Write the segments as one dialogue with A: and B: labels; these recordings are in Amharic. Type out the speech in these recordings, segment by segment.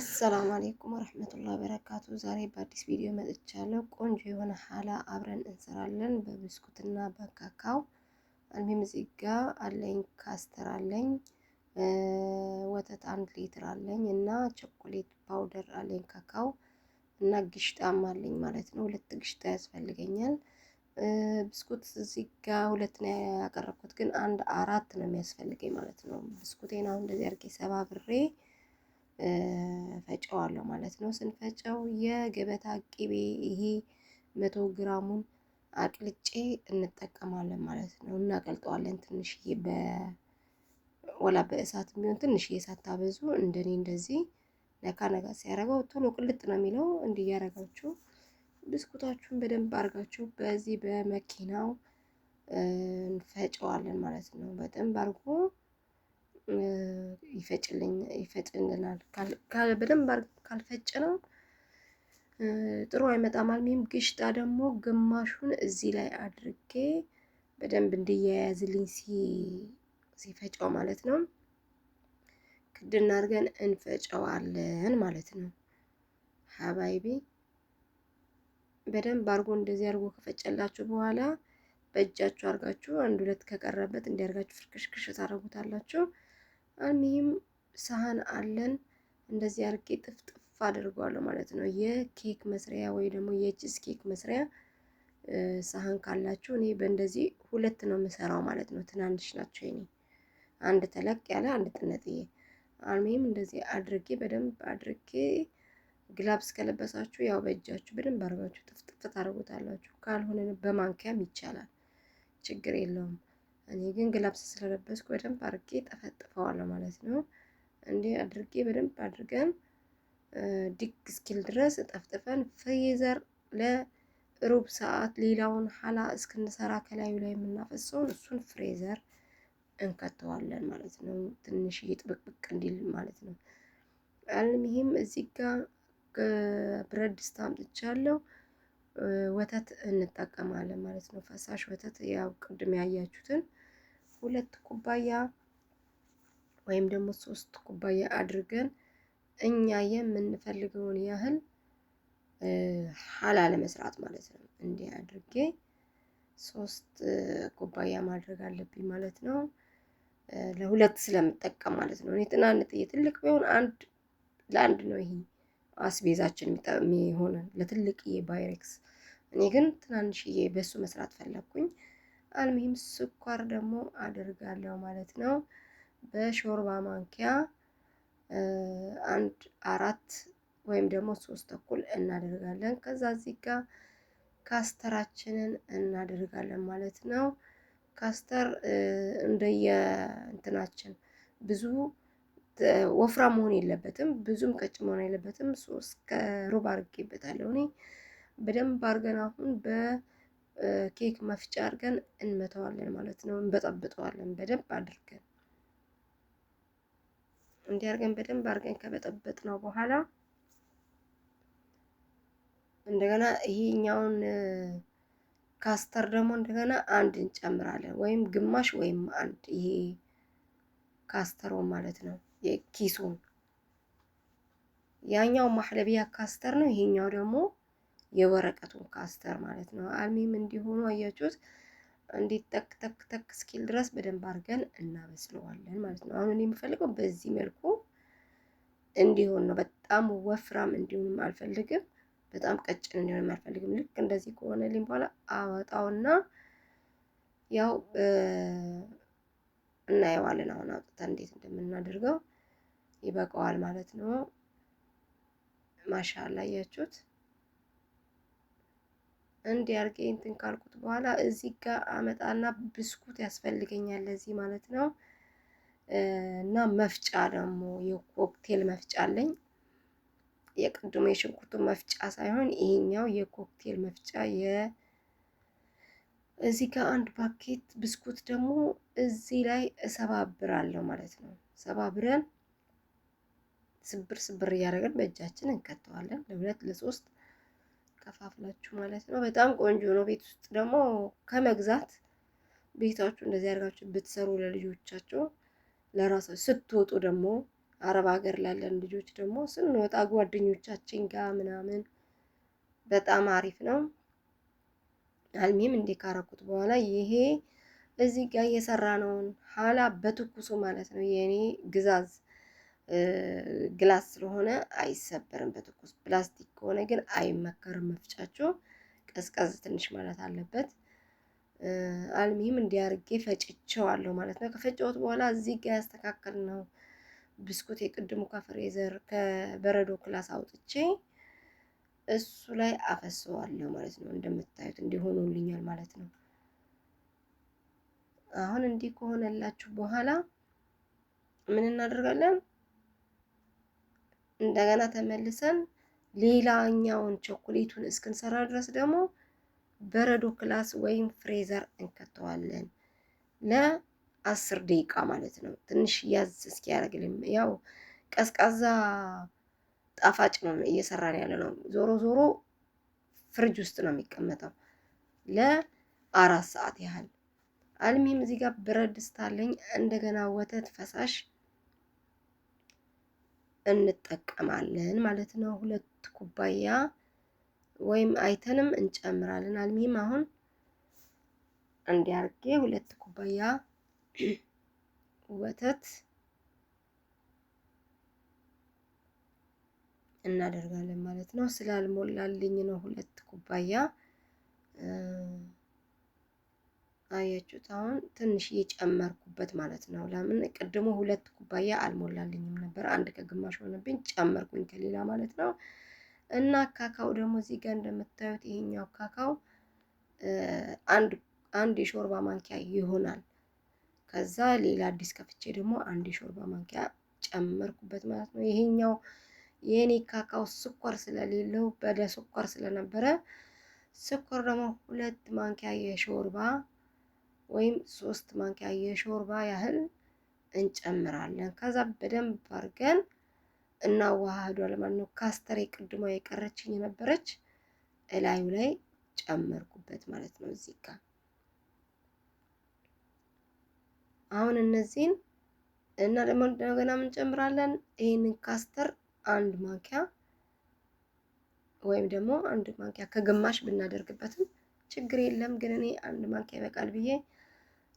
A: አሰላሙ አለይኩም ወራህመቱላሂ ወበረካቱ። ዛሬ በአዲስ ቪዲዮ መጥቻለሁ። ቆንጆ የሆነ ሀላ አብረን እንሰራለን በብስኩትና በካካው። አልሚም እዚህ ጋር አለኝ ካስተር አለኝ፣ ወተት 1 ሊትር አለኝ እና ቾኮሌት ፓውደር አለኝ፣ ካካው እና ግሽጣም አለኝ ማለት ነው። 2 ግሽጣ ያስፈልገኛል። ብስኩት እዚህ ጋር 2 ነው ያቀረብኩት፣ ግን 4 ነው የሚያስፈልገኝ ማለት ነው። ብስኩቴን አሁን እንደዚህ አድርጌ ሰባብሬ ፈጨዋለሁ ማለት ነው። ስንፈጨው የገበታ ቅቤ ይሄ 100 ግራሙን አቅልጬ እንጠቀማለን ማለት ነው። እናቀልጠዋለን ትንሽዬ ወላ በእሳት ቢሆን ትንሽዬ ሳታበዙ እንደኔ እንደዚህ ነካ ነካ ሲያደርገው ቶሎ ቅልጥ ነው የሚለው። እንዲህ ያደርጋችሁ ብስኩታችሁን በደንብ አድርጋችሁ በዚህ በመኪናው እንፈጨዋለን ማለት ነው። በደንብ አድርጎ ይፈጭልናል። በደንብ ካልፈጨነው ጥሩ አይመጣም። አልሚም ግሽጣ ደግሞ ግማሹን እዚህ ላይ አድርጌ በደንብ እንዲያያዝልኝ ሲፈጨው ማለት ነው። ክድና አድርገን እንፈጨዋለን ማለት ነው። ሀባይቢ በደንብ አድርጎ እንደዚህ አድርጎ ከፈጨላችሁ በኋላ በእጃችሁ አድርጋችሁ 1-2 ከቀረበት እንዲያርጋችሁ ፍርክሽክሽ ታደርጉታላችሁ። አልሚም ሳህን አለን እንደዚህ አድርጌ ጥፍጥፍ አድርጓለሁ ማለት ነው። የኬክ መስሪያ ወይ ደግሞ የቺዝ ኬክ መስሪያ ሳህን ካላችሁ እኔ በእንደዚህ 2 ነው የምሰራው ማለት ነው። ትናንሽ ናቸው የኔ፣ አንድ ተለቅ ያለ አንድ ጥነጥዬ። አልሚም እንደዚህ አድርጌ በደንብ አድርጌ ግላብስ ከለበሳችሁ ያው በእጃችሁ በደንብ አድርጋችሁ ጥፍጥፍ ታደርጉታላችሁ። ካልሆነ በማንኪያም ይቻላል፣ ችግር የለውም። እኔ ግን ግላብስ ስለለበስኩ በደንብ አድርጌ ጠፈጥፈዋለሁ ማለት ነው። እንዴ አድርጌ በደንብ አድርገን ዲክ እስኪል ድረስ ጠፍጥፈን ፍሪዘር ለሩብ ሰዓት ሌላውን ሀላ እስክንሰራ ከላዩ ላይ የምናፈሰውን እሱን ፍሪዘር እንከተዋለን ማለት ነው። ትንሽ እየጥብቅብቅ እንዲል ማለት ነው። አልሚም እዚህ ጋር ብረት ድስት አምጥቻለሁ። ወተት እንጠቀማለን ማለት ነው። ፈሳሽ ወተት ያው ቅድም ያያችሁትን 2 ኩባያ ወይም ደግሞ 3 ኩባያ አድርገን እኛ የምንፈልገውን ያህል ሀላ ለመስራት ማለት ነው። እንዲህ አድርጌ 3 ኩባያ ማድረግ አለብኝ ማለት ነው። ለሁለት ስለምጠቀም ማለት ነው። እኔ ትናንጥዬ ትልቅ ቢሆን ለአንድ ነው ይሄ አስቤዛችን የሚሆነን ለትልቅዬ ባይሬክስ። እኔ ግን ትናንሽዬ በሱ መስራት ፈለኩኝ። አልሚም ስኳር ደግሞ አደርጋለሁ ማለት ነው። በሾርባ ማንኪያ 4 ወይም ደግሞ 3 ተኩል እናደርጋለን። ከዛ እዚህ ጋር ካስተራችንን እናደርጋለን ማለት ነው። ካስተር እንደየ እንትናችን ብዙ ወፍራም መሆን የለበትም፣ ብዙም ቀጭን መሆን የለበትም። 3 ከሩብ አድርጌበታለሁ እኔ። በደንብ አድርገን አሁን በኬክ መፍጫ አድርገን እንመታዋለን ማለት ነው። እንበጠብጠዋለን በደንብ አድርገን እንዲያርገን በደንብ አድርገን ከበጠበጥ ነው በኋላ እንደገና ይሄኛውን ካስተር ደግሞ እንደገና 1 እንጨምራለን፣ ወይም ግማሽ ወይም 1። ይሄ ካስተሮ ማለት ነው የኪሱን። ያኛው ማህለቢያ ካስተር ነው፣ ይሄኛው ደግሞ የወረቀቱን ካስተር ማለት ነው። አልሚም እንዲሆኑ አያችሁት፣ እንዴት ተክ ተክ ተክ እስኪል ድረስ በደንብ አድርገን እናበስለዋለን ማለት ነው። አሁን እኔ የምፈልገው በዚህ መልኩ እንዲሆን ነው። በጣም ወፍራም እንዲሆንም አልፈልግም፣ በጣም ቀጭን እንዲሆንም አልፈልግም። ልክ እንደዚህ ከሆነልኝ በኋላ አወጣውና ያው እናየዋለን። አሁን አውጥተን እንዴት እንደምናደርገው ይበቃዋል ማለት ነው። ማሻአላ አያችሁት። እንዲህ አድርጌ እንትን ካልኩት በኋላ እዚህ ጋር አመጣና ብስኩት ያስፈልገኛል ለዚህ ማለት ነው። እና መፍጫ ደግሞ የኮክቴል መፍጫ አለኝ። የቅድሙ የሽንኩርቱ መፍጫ ሳይሆን ይሄኛው የኮክቴል መፍጫ። እዚህ ጋር 1 ፓኬት ብስኩት ደግሞ እዚህ ላይ እሰባብራለሁ ማለት ነው። ሰባብረን ስብር እያደረግን በእጃችን እንከተዋለን። ለ2 ለ3 ከፋፍላችሁ ማለት ነው። በጣም ቆንጆ ነው። ቤት ውስጥ ደግሞ ከመግዛት ቤታችሁ እንደዚህ አድርጋችሁ ብትሰሩ ለልጆቻችሁ፣ ለራሳችሁ ስትወጡ ደግሞ አረብ ሀገር ላለን ልጆች ደግሞ ስንወጣ ጓደኞቻችን ጋር ምናምን በጣም አሪፍ ነው። አልሚም እንዲህ ካረኩት በኋላ ይሄ እዚህ ጋር እየሰራ ነውን ሀላ በትኩሱ ማለት ነው። የኔ ግዛዝ ግላስ ስለሆነ አይሰበርም በትኩስ። ፕላስቲክ ከሆነ ግን አይመከርም። መፍጫቸው ቀዝቀዝ ትንሽ ማለት አለበት። አልሚም እንዲያርጌ ፈጭቸዋለሁ ማለት ነው። ከፈጨሁት በኋላ እዚህ ጋር ያስተካከል ነው ብስኩት የቅድሙ ከፍሬዘር ከበረዶ ክላስ አውጥቼ እሱ ላይ አፈሰዋለሁ ማለት ነው። እንደምታዩት እንዲሆኑልኛል ማለት ነው። አሁን እንዲህ ከሆነላችሁ በኋላ ምን እናደርጋለን? እንደገና ተመልሰን ሌላኛውን ቾኮሌቱን እስክንሰራ ድረስ ደግሞ በረዶ ክላስ ወይም ፍሬዘር እንከተዋለን ለ10 ደቂቃ ማለት ነው። ትንሽ ያዝ እስኪያደርግልን ያው ቀዝቃዛ ጣፋጭ ነው እየሰራን ያለ ነው። ዞሮ ዞሮ ፍሪጅ ውስጥ ነው የሚቀመጠው ለ4 ሰዓት ያህል። አልሚም እዚህ ጋር ብረት ድስት አለኝ። እንደገና ወተት ፈሳሽ እንጠቀማለን ማለት ነው። 2 ኩባያ ወይም አይተንም እንጨምራለን። አልሚም አሁን እንዲያርጌ 2 ኩባያ ወተት እናደርጋለን ማለት ነው። ስላልሞላልኝ ነው 2 ኩባያ አያችሁት። አሁን ትንሽ እየጨመርኩበት ማለት ነው። ለምን ቅድሞ 2 ኩባያ አልሞላልኝም ነበር፣ 1 ከግማሽ ሆነብኝ፣ ጨመርኩኝ ከሌላ ማለት ነው። እና ካካው ደግሞ እዚህ ጋር እንደምታዩት ይሄኛው ካካው አንድ የሾርባ ማንኪያ ይሆናል። ከዛ ሌላ አዲስ ከፍቼ ደግሞ 1 የሾርባ ማንኪያ ጨመርኩበት ማለት ነው። ይሄኛው የኔ ካካው ስኳር ስለሌለው በደ ስኳር ስለነበረ ስኳር ደግሞ 2 ማንኪያ የሾርባ ወይም 3 ማንኪያ የሾርባ ያህል እንጨምራለን። ከዛ በደንብ አድርገን እናዋሃዷል ማለት ነው። ካስተር የቅድሟ የቀረችኝ የነበረች እላዩ ላይ ጨመርኩበት ማለት ነው። እዚህ ጋር አሁን እነዚህን እና ደግሞ እንደገና ምን ጨምራለን? ይሄንን ካስተር 1 ማንኪያ ወይም ደግሞ 1 ማንኪያ ከግማሽ ብናደርግበትም ችግር የለም፣ ግን እኔ 1 ማንኪያ ይበቃል ብዬ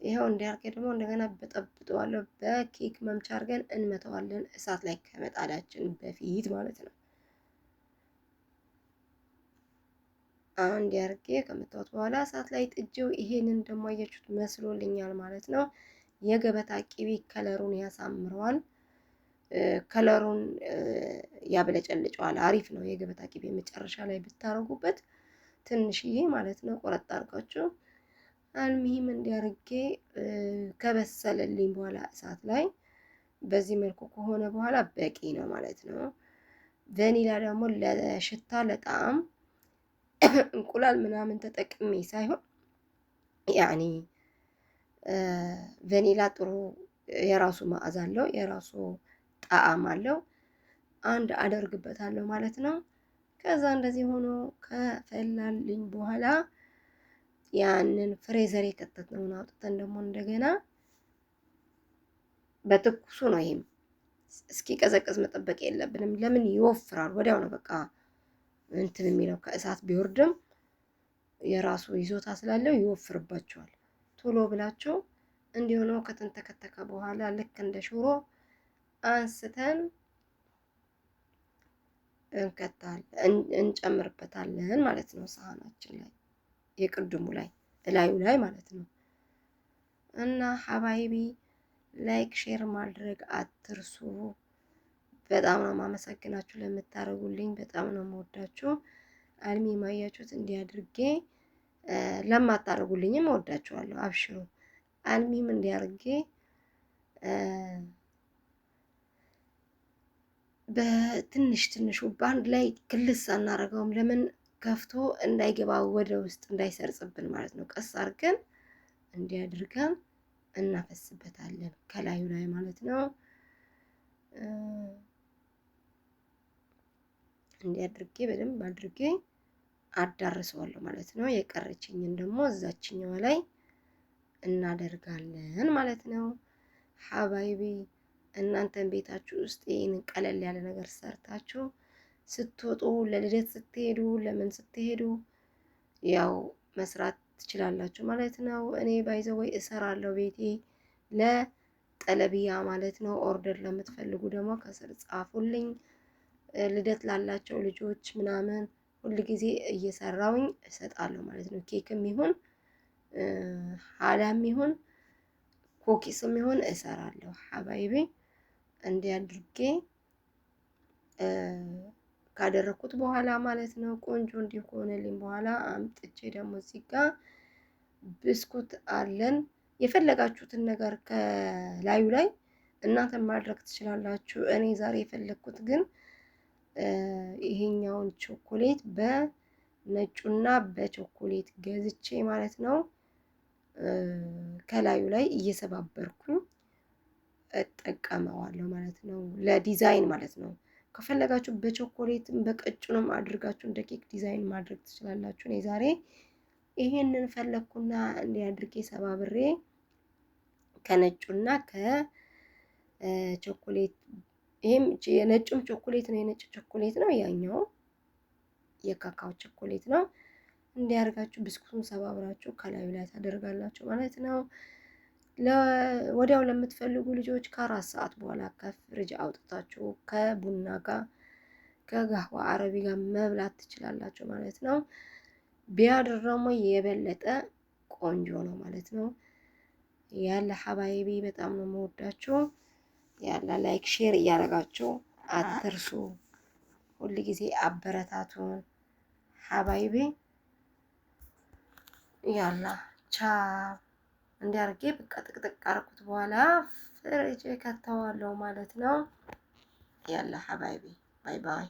A: ይሄው እንዲያርገ ደግሞ እንደገና በጠብጠዋለሁ። በኬክ መምቻ አድርገን እንመተዋለን እሳት ላይ ከመጣዳችን በፊት ማለት ነው። አሁን እንዲያርገ ከመጣሁት በኋላ እሳት ላይ ጥጄው ይሄንን ደግሞ አያችሁት መስሎልኛል ማለት ነው። የገበታ ቅቤ ከለሩን ያሳምረዋል፣ ከለሩን ያብለጨልጨዋል። አሪፍ ነው የገበታ ቅቤ መጨረሻ ላይ ብታረጉበት ትንሽዬ ማለት ነው ቆረጥ አድርጋችሁ። አልሚም እንዲያርጌ ከበሰለልኝ በኋላ እሳት ላይ በዚህ መልኩ ከሆነ በኋላ በቂ ነው ማለት ነው። ቫኒላ ደግሞ ለሽታ ለጣዕም እንቁላል ምናምን ተጠቅሜ ሳይሆን ያኒ ቫኒላ ጥሩ የራሱ መዓዛ አለው፣ የራሱ ጣዕም አለው። አንድ አደርግበታለሁ ማለት ነው። ከዛ እንደዚህ ሆኖ ከፈላልኝ በኋላ ያንን ፍሬዘር የከተትነውን አውጥተን ደግሞ እንደገና በትኩሱ ነው። ይሄም እስኪ ቀዘቀዝ መጠበቅ የለብንም። ለምን ይወፍራል፣ ወዲያው ነው በቃ እንትን የሚለው። ከእሳት ቢወርድም የራሱ ይዞታ ስላለው ይወፍርባቸዋል። ቶሎ ብላችሁ እንዲሆነው ከተንተከተከ በኋላ ልክ እንደ ሽሮ አንስተን እንጨምርበታለን ማለት ነው። ሳህናችን ላይ የቅድሙ ላይ እላዩ ላይ ማለት ነው። እና ሀባይቢ ላይክ ሼር ማድረግ አትርሱ። በጣም ነው ማመሰግናችሁ ለምታደርጉልኝ፣ በጣም ነው የምወዳችሁ። አልሚ ማያችሁት እንዲያድርጌ ለማታደርጉልኝም እወዳችኋለሁ። አብሽሩ። አልሚም እንዲያርጌ በትንሽ ትንሹ በአንድ ላይ ክልስ አናረገውም። ለምን ከፍቶ እንዳይገባ ወደ ውስጥ እንዳይሰርጽብን ማለት ነው። ቀስ አድርገን እንዲያድርገን እናፈስበታለን ከላዩ ላይ ማለት ነው። እንዲያድርጌ በደንብ አድርጌ አዳርሰዋለሁ ማለት ነው። የቀረችኝን ደግሞ እዛችኛዋ ላይ እናደርጋለን ማለት ነው። ሀባይቢ እናንተን ቤታችሁ ውስጥ ይሄንን ቀለል ያለ ነገር ሰርታችሁ ስትወጡ ለልደት ስትሄዱ ለምን ስትሄዱ ያው መስራት ትችላላችሁ ማለት ነው። እኔ ባይዘወይ እሰራለሁ ቤቴ ለጠለብያ ማለት ነው። ኦርደር ለምትፈልጉ ደግሞ ከስር ጻፉልኝ። ልደት ላላቸው ልጆች ምናምን ሁል ጊዜ እየሰራውኝ እሰጣለሁ ማለት ነው። ኬክም ይሁን ሀላም ይሁን ኩኪስም ይሁን እሰራለሁ ሀባይቤ። እንዲያድርጌ ካደረኩት በኋላ ማለት ነው ቆንጆ እንዲሆንልኝ በኋላ አምጥቼ ደግሞ እዚህ ጋር ብስኩት አለን። የፈለጋችሁትን ነገር ከላዩ ላይ እናንተ ማድረግ ትችላላችሁ። እኔ ዛሬ የፈለኩት ግን ይሄኛውን ቾኮሌት በነጩና በቾኮሌት ገዝቼ ማለት ነው ከላዩ ላይ እየሰባበርኩኝ እጠቀመዋለሁ ማለት ነው። ለዲዛይን ማለት ነው። ከፈለጋችሁ በቾኮሌትም በቀጭኑም አድርጋችሁ እንደ ኬክ ዲዛይን ማድረግ ትችላላችሁ። እኔ ዛሬ ይሄንን ፈለኩና እንዲያድርጌ ሰባብሬ ከነጩና ከቾኮሌት ይሄም የነጩም ቾኮሌት ነው፣ የነጭ ቾኮሌት ነው፣ ያኛው የካካው ቾኮሌት ነው። እንዲያርጋችሁ ብስኩቱን ሰባብራችሁ ከላዩ ላይ ታደርጋላችሁ ማለት ነው። ወዲያው ለምትፈልጉ ልጆች ከ4 ሰዓት በኋላ ከፍሪጅ አውጥታችሁ ከቡና ጋር ከጋህዋ አረቢ ጋር መብላት ትችላላችሁ ማለት ነው። ቢያድር ደግሞ የበለጠ ቆንጆ ነው ማለት ነው። ያለ ሐባይቢ በጣም ነው የምወዳችሁ። ያለ ላይክ ሼር እያደረጋችሁ አትርሱ። ሁሉ ጊዜ አበረታቱን ሐባይቢ። ያላ ቻው። እንዲያርጌ በቃ ጥቅጥቅ አርኩት በኋላ ፍሪጅ ከተዋለው ማለት ነው። ያላ ሐባይቢ ባይ ባይ።